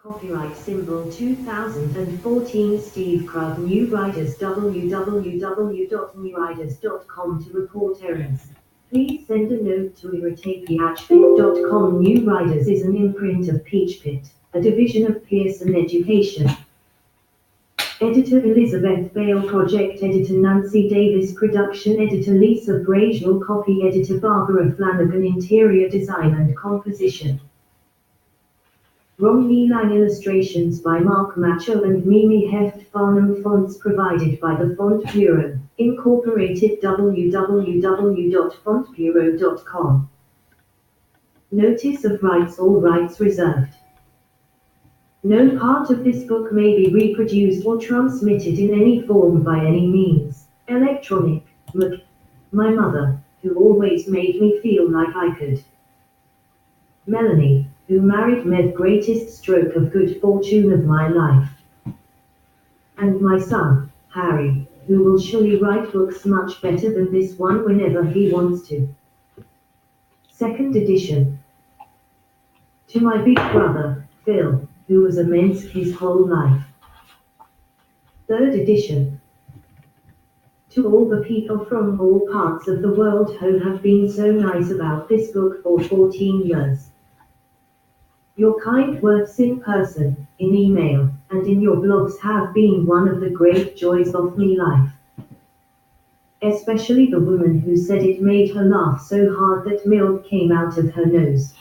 Copyright symbol 2014 Steve Krug New Riders www.newriders.com to report errors. Please send a note to irritatephp.com. New Riders is an imprint of Peachpit, a division of Pearson Education. Editor Elizabeth Bale, Project Editor Nancy Davis, Production Editor Lisa Braziel, Copy Editor Barbara Flanagan, Interior Design and Composition Romney Lang, Illustrations by Mark Macho and Mimi Heft, Farnham Fonts provided by the Font Bureau, Incorporated, www.fontbureau.com. Notice of rights. All rights reserved. No part of this book may be reproduced or transmitted in any form by any means. Electronic. My mother, who always made me feel like I could. Melanie, who married Mev, greatest stroke of good fortune of my life. And my son, Harry, who will surely write books much better than this one whenever he wants to. Second edition. To my big brother, Phil, who was immense his whole life. Third edition. To all the people from all parts of the world who have been so nice about this book for 14 years. Your kind words in person, in email, and in your blogs have been one of the great joys of my life. Especially the woman who said it made her laugh so hard that milk came out of her nose.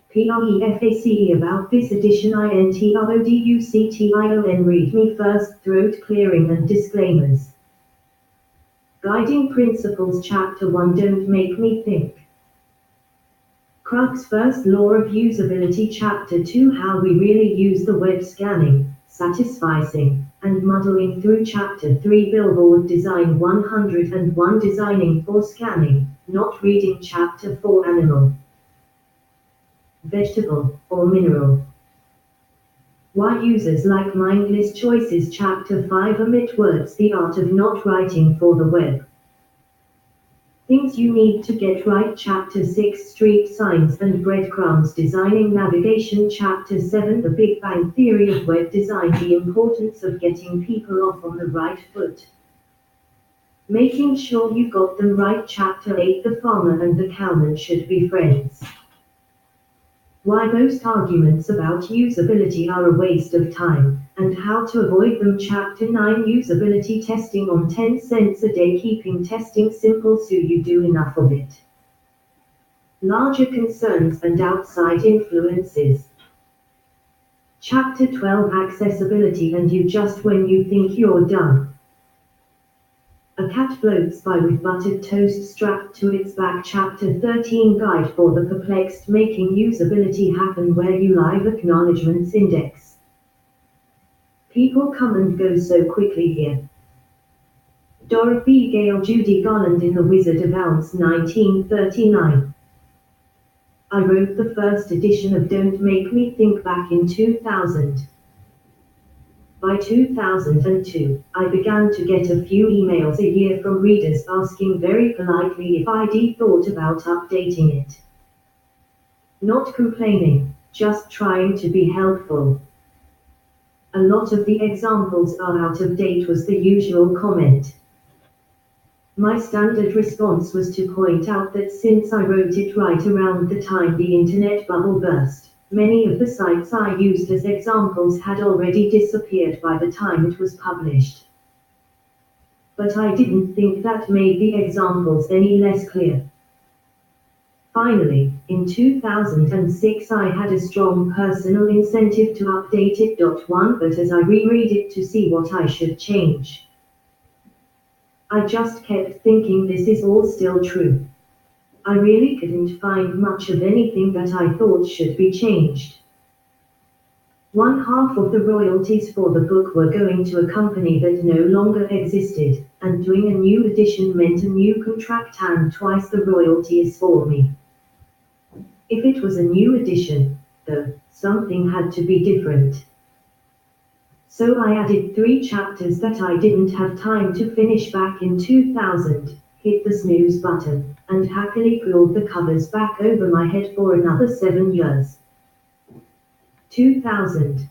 PREFACE about this edition INTRODUCTION. Read me first. Throat clearing and disclaimers. Guiding Principles Chapter 1. Don't make me think. Krug's first law of usability. Chapter 2. How we really use the web. Scanning, satisficing, and muddling through. Chapter 3. Billboard Design 101. Designing for scanning, not reading. Chapter 4. Animal, vegetable, or mineral. Why users like mindless choices. Chapter 5. Omit words. The art of not writing for the web. Things you need to get right. Chapter 6. Street signs and breadcrumbs. Designing navigation. Chapter 7. The Big Bang Theory of web design. The importance of getting people off on the right foot. Making sure you got them right. Chapter 8. The farmer and the cowman should be friends. Why most arguments about usability are a waste of time, and how to avoid them. Chapter 9. Usability testing on 10 cents a day. Keeping testing simple so you do enough of it. Larger concerns and outside influences. Chapter 12. Accessibility and you just when you think you're done. A cat floats by with buttered toast strapped to its back. Chapter 13. Guide for the perplexed. Making usability happen where you live. Acknowledgements index. People come and go so quickly here. Dorothy Gale. Judy Garland in The Wizard of Oz 1939. I wrote the first edition of Don't Make Me Think back in 2000. By 2002, I began to get a few emails a year from readers asking very politely if I'd thought about updating it. Not complaining, just trying to be helpful. A lot of the examples are out of date was the usual comment. My standard response was to point out that since I wrote it right around the time the internet bubble burst, many of the sites I used as examples had already disappeared by the time it was published. But I didn't think that made the examples any less clear. Finally, in 2006 I had a strong personal incentive to update it. But as I reread it to see what I should change, I just kept thinking this is all still true. I really couldn't find much of anything that I thought should be changed. One half of the royalties for the book were going to a company that no longer existed, and doing a new edition meant a new contract and twice the royalties for me. If it was a new edition, though, something had to be different. So I added 3 chapters that I didn't have time to finish back in 2000. Hit the snooze button, and happily pulled the covers back over my head for another 7 years. 2000,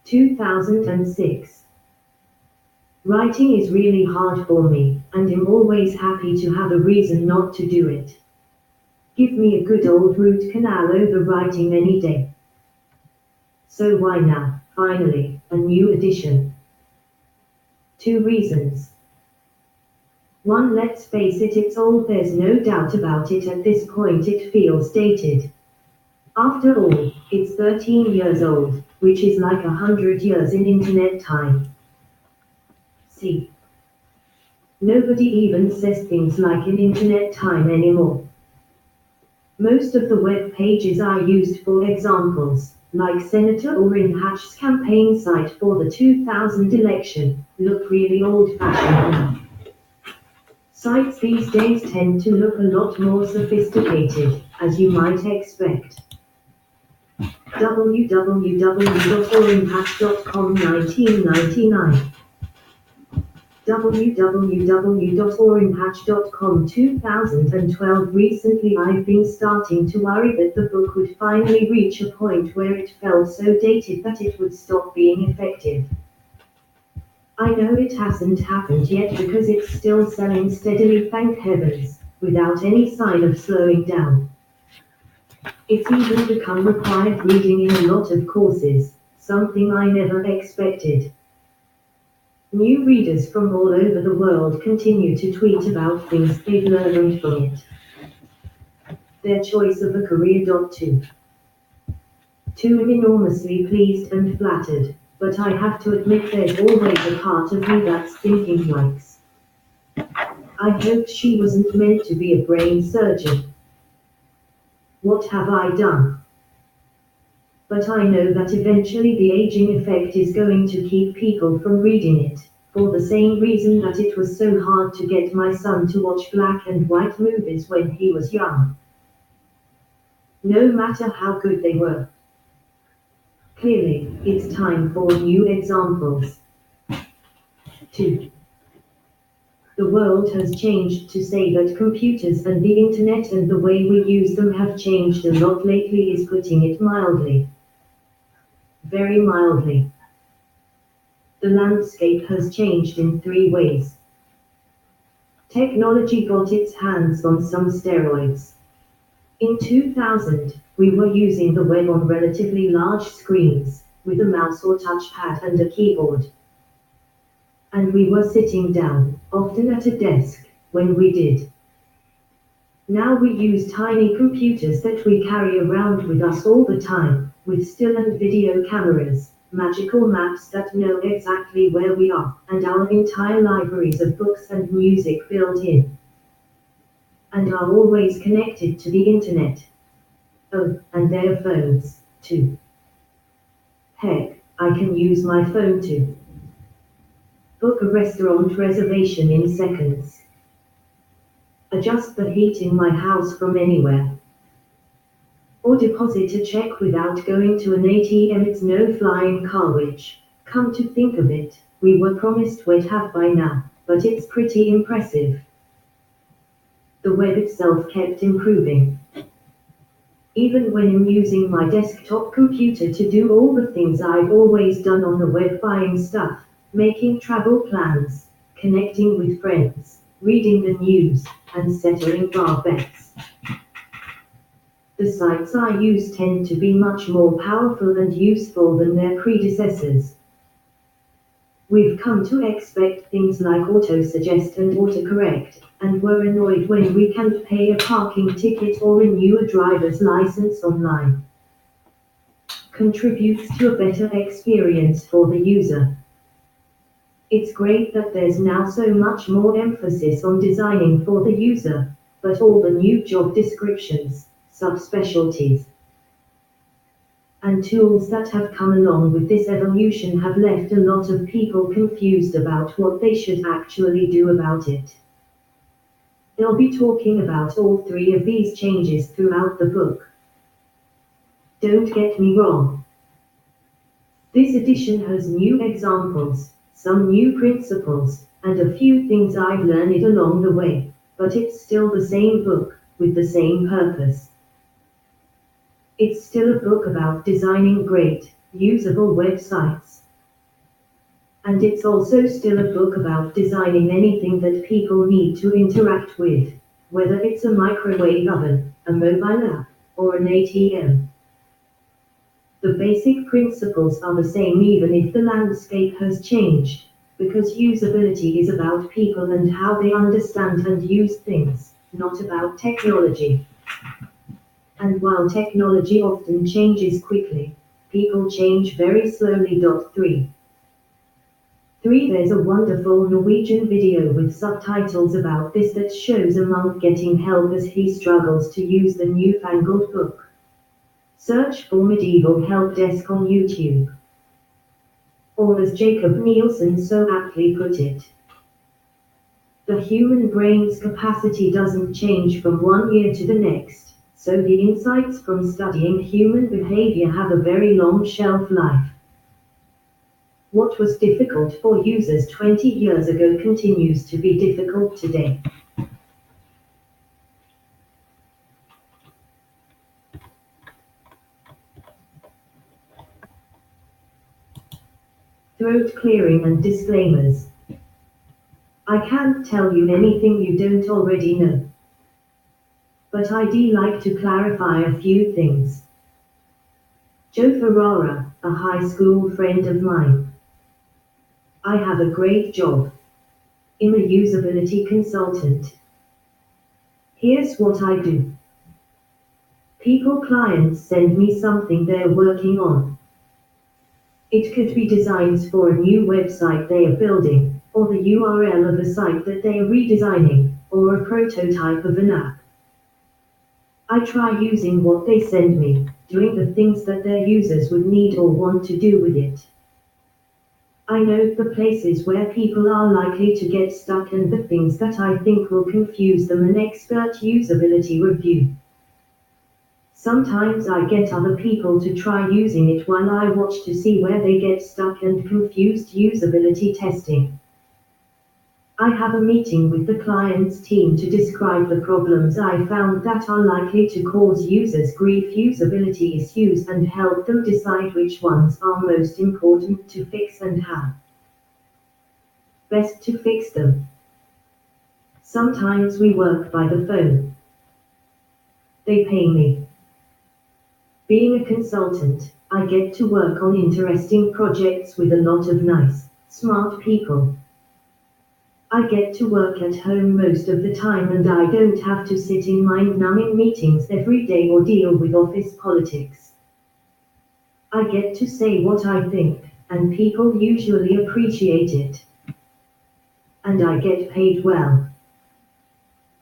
2006. Writing is really hard for me, and I'm always happy to have a reason not to do it. Give me a good old root canal over writing any day. So why now, finally, a new edition? 2 reasons. 1. Let's face it, it's old, there's no doubt about it. At this point it feels dated. After all, it's 13 years old, which is like 100 years in internet time. See, nobody even says things like in internet time anymore. Most of the web pages are used for examples, like Senator Orrin Hatch's campaign site for the 2000 election, look really old-fashioned now. Sites these days tend to look a lot more sophisticated, as you might expect. www.orrinhatch.com 1999 www.orrinhatch.com 2012 Recently I've been starting to worry that the book would finally reach a point where it felt so dated that it would stop being effective. I know it hasn't happened yet because it's still selling steadily, thank heavens, without any sign of slowing down. It's even become required reading in a lot of courses, something I never expected. New readers from all over the world continue to tweet about things they've learned from it. Their choice of a career. 2. I'm enormously pleased and flattered, but I have to admit there's always a part of me that's thinking yikes. I hoped she wasn't meant to be a brain surgeon. What have I done? But I know that eventually the aging effect is going to keep people from reading it, for the same reason that it was so hard to get my son to watch black and white movies when he was young. No matter how good they were. Clearly, it's time for new examples. 2. The world has changed, to say that computers and the internet and the way we use them have changed a lot lately is putting it mildly. Very mildly. The landscape has changed in 3 ways. Technology got its hands on some steroids. In 2000, we were using the web on relatively large screens, with a mouse or touchpad and a keyboard. And we were sitting down, often at a desk, when we did. Now we use tiny computers that we carry around with us all the time, with still and video cameras, magical maps that know exactly where we are, and our entire libraries of books and music built in. And are always connected to the internet. Oh, and their phones, too. Heck, I can use my phone to book a restaurant reservation in seconds. Adjust the heat in my house from anywhere. Or deposit a check without going to an ATM. It's no flying car, which, come to think of it, we were promised we'd have by now, but it's pretty impressive. The web itself kept improving. Even when I'm using my desktop computer to do all the things I've always done on the web, buying stuff, making travel plans, connecting with friends, reading the news, and settling bar bets. The sites I use tend to be much more powerful and useful than their predecessors. We've come to expect things like autosuggest and autocorrect, and we're annoyed when we can't pay a parking ticket or renew a driver's license online. Contributes to a better experience for the user. It's great that there's now so much more emphasis on designing for the user, but all the new job descriptions, subspecialties, and tools that have come along with this evolution have left a lot of people confused about what they should actually do about it. They'll be talking about all 3 of these changes throughout the book. Don't get me wrong. This edition has new examples, some new principles, and a few things I've learned along the way, but it's still the same book, with the same purpose. It's still a book about designing great, usable websites. And it's also still a book about designing anything that people need to interact with, whether it's a microwave oven, a mobile app, or an ATM. The basic principles are the same even if the landscape has changed, because usability is about people and how they understand and use things, not about technology. And while technology often changes quickly, people change very slowly. 3. There's a wonderful Norwegian video with subtitles about this that shows a monk getting help as he struggles to use the newfangled book. Search for Medieval Help Desk on YouTube. Or as Jacob Nielsen so aptly put it, the human brain's capacity doesn't change from one year to the next, so the insights from studying human behavior have a very long shelf life. What was difficult for users 20 years ago continues to be difficult today. Throat clearing and disclaimers. I can't tell you anything you don't already know. But I'd like to clarify a few things. Joe Ferrara, a high school friend of mine. I have a great job. I'm a usability consultant. Here's what I do. Clients send me something they're working on. It could be designs for a new website they are building, or the URL of a site that they are redesigning, or a prototype of an app. I try using what they send me, doing the things that their users would need or want to do with it. I know the places where people are likely to get stuck and the things that I think will confuse them. An expert usability review. Sometimes I get other people to try using it while I watch to see where they get stuck and confused. Usability testing. I have a meeting with the client's team to describe the problems I found that are likely to cause users grief, usability issues, and help them decide which ones are most important to fix and how best to fix them. Sometimes we work by the phone. They pay me. Being a consultant, I get to work on interesting projects with a lot of nice, smart people. I get to work at home most of the time and I don't have to sit in mind-numbing meetings every day or deal with office politics. I get to say what I think, and people usually appreciate it. And I get paid well.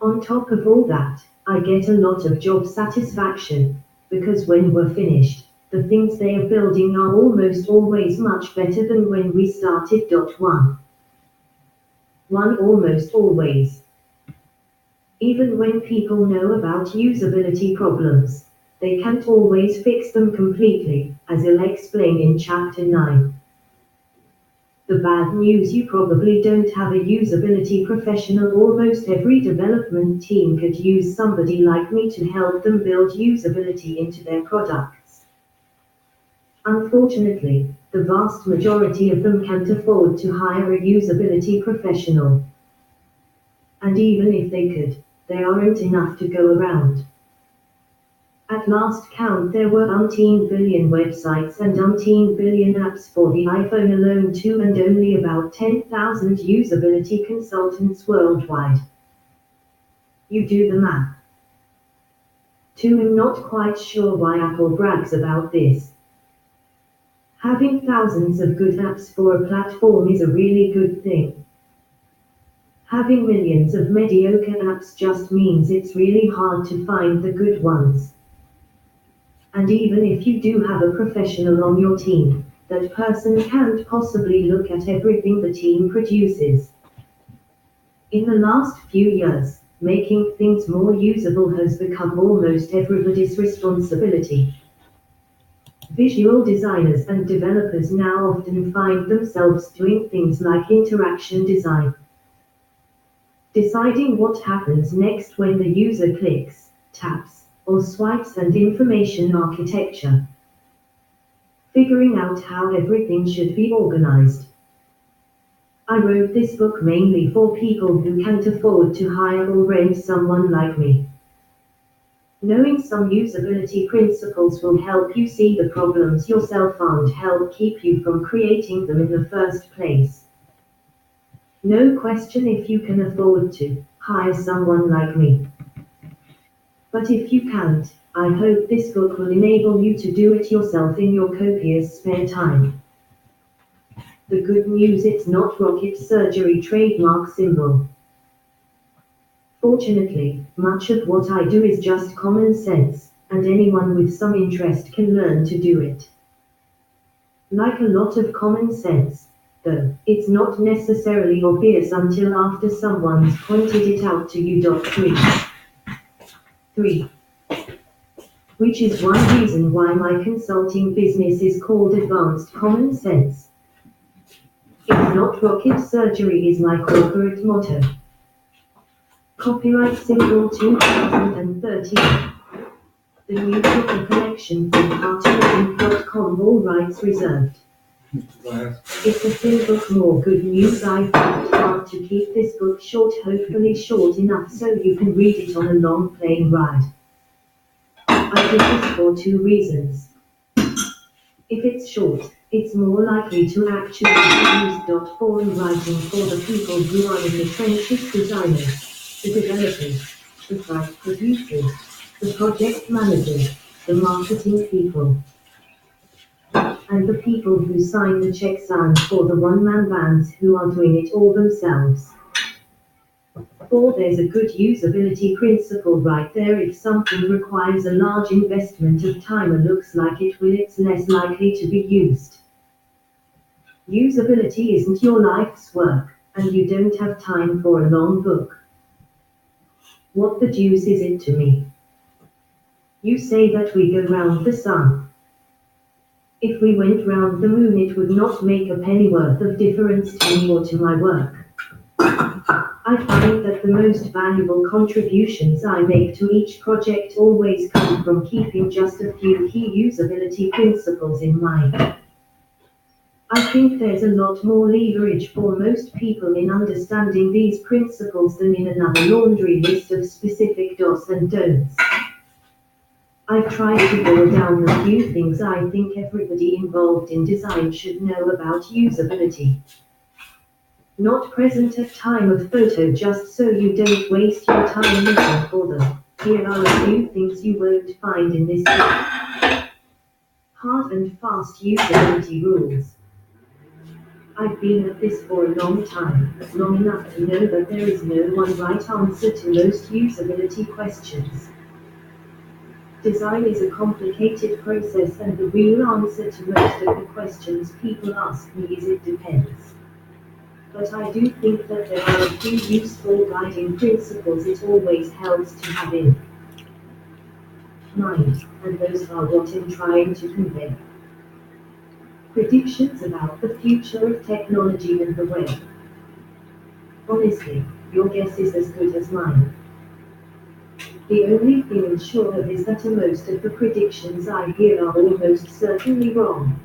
On top of all that, I get a lot of job satisfaction, because when we're finished, the things they are building are almost always much better than when we started. 1. Almost always. Even when people know about usability problems, they can't always fix them completely, as I'll explain in Chapter 9. The bad news: you probably don't have a usability professional. Almost every development team could use somebody like me to help them build usability into their products. Unfortunately, the vast majority of them can't afford to hire a usability professional. And even if they could, there aren't enough to go around. At last count there were umpteen billion websites and umpteen billion apps for the iPhone alone too, and only about 10,000 usability consultants worldwide. You do the math. 2. I'm not quite sure why Apple brags about this. Having thousands of good apps for a platform is a really good thing. Having millions of mediocre apps just means it's really hard to find the good ones. And even if you do have a professional on your team, that person can't possibly look at everything the team produces. In the last few years, making things more usable has become almost everybody's responsibility. Visual designers and developers now often find themselves doing things like interaction design. Deciding what happens next when the user clicks, taps, or swipes and information architecture. Figuring out how everything should be organized. I wrote this book mainly for people who can't afford to hire or rent someone like me. Knowing some usability principles will help you see the problems yourself and help keep you from creating them in the first place. No question if you can afford to hire someone like me. But if you can't, I hope this book will enable you to do it yourself in your copious spare time. The good news, it's not rocket surgery trademark symbol. Fortunately, much of what I do is just common sense, and anyone with some interest can learn to do it. Like a lot of common sense, though, it's not necessarily obvious until after someone's pointed it out to you. 3. Which is one reason why my consulting business is called Advanced Common Sense. It's not rocket surgery is my corporate motto. Copyright symbol 2013. The new book collection from Artwork.com, all rights reserved. It's a thin book, more good news. I found it hard to keep this book short, hopefully short enough so you can read it on a long plane ride. I did this for 2 reasons. If it's short, it's more likely to actually be used. Forum writing for the people who are in the trenches: designers, the developers, the site producers, the project managers, the marketing people, and the people who sign the checks, and for the one-man bands who are doing it all themselves. 4. There's a good usability principle right there. If something requires a large investment of time or looks like it will, it's less likely to be used. Usability isn't your life's work, and you don't have time for a long book. What the deuce is it to me? You say that we go round the sun. If we went round the moon, it would not make a pennyworth of difference to me or to my work. I find that the most valuable contributions I make to each project always come from keeping just a few key usability principles in mind. I think there's a lot more leverage for most people in understanding these principles than in another laundry list of specific do's and don'ts. I've tried to boil down the few things I think everybody involved in design should know about usability. Not present at time of photo, just so you don't waste your time looking for them. Here are a few things you won't find in this book. Hard and fast usability rules. I've been at this for a long time, long enough to know that there is no one right answer to most usability questions. Design is a complicated process, and the real answer to most of the questions people ask me is it depends. But I do think that there are a few useful guiding principles it always helps to have in mind, and those are what I'm trying to convey. Predictions about the future of technology and the web. Honestly, your guess is as good as mine. The only thing I'm sure of is that most of the predictions I hear are almost certainly wrong.